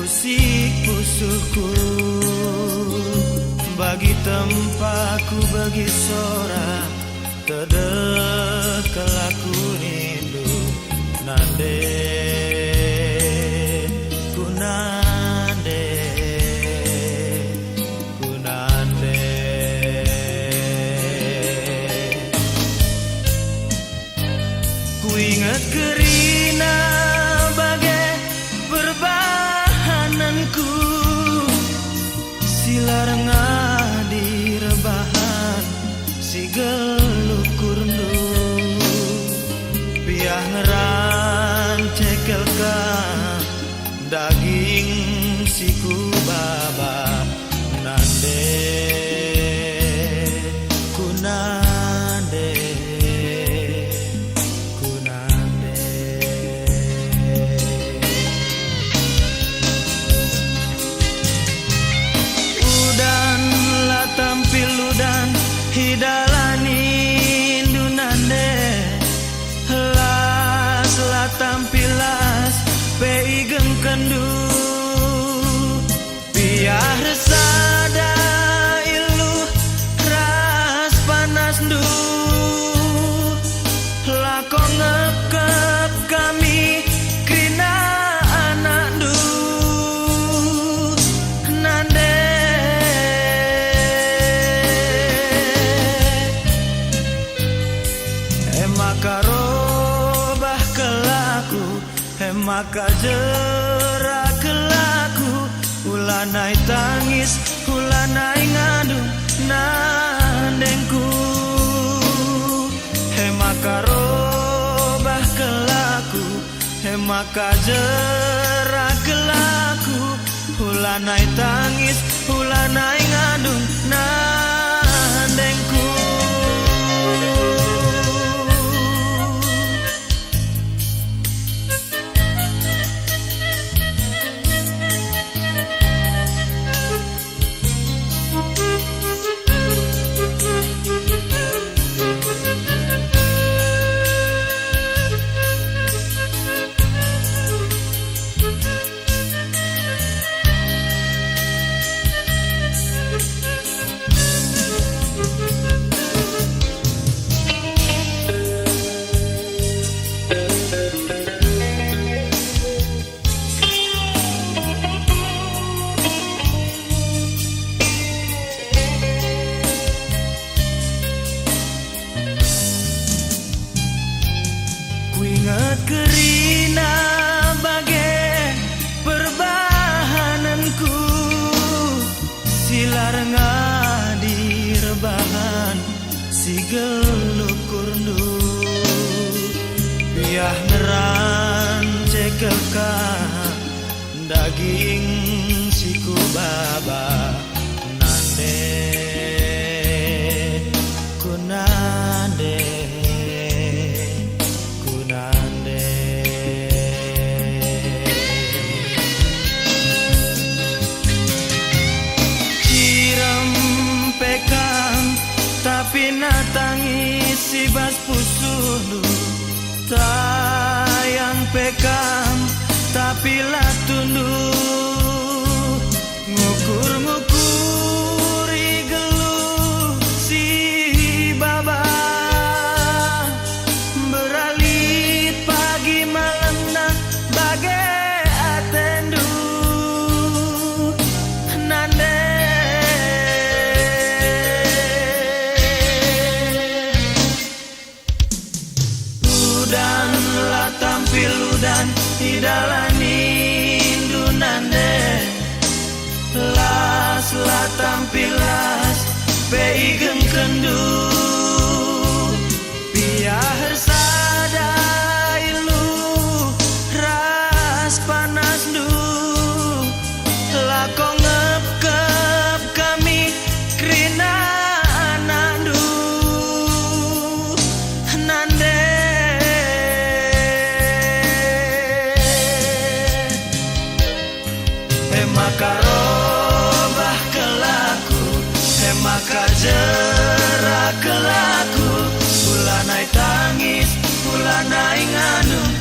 Usik pusuhku bagi tempatku bagi sora tedek kelaku rindu nande kunande kunande ku ingat kerina bagai perbahananku silarang di rebahan si gelukur nu piah ngeran cekelkan daging siku baba nande kunande kunande udan lah tampil udan hidalani dunande las la tampilas peigeng kendu biar resada ilu ras panas du lako ngekep kami krina anak du nande maka robah kelaku maka jerak kelaku ulanai tangis ulanai ngandung nandengku maka robah kelaku maka jerak kelaku ulanai tangis ulanai ngandung nandengku. Ingat kerina bagai perbahananku silarang di rebahan si gelukur nu biah ngeran cekelkan daging siku baba nande kunande tapi natangis si bas pusulu tayang pekam tapi latundu ngukur-ngukuri geluh si baba beralit pagi malam na bagai atendu nande tampil udan hidalani dunande las la tampilas peigeng kendu biar sada ilu ras panas du lako ngep kami krina anak du nande maka robah kelaku maka jerak kelaku ulanai tangis ulanai ngandung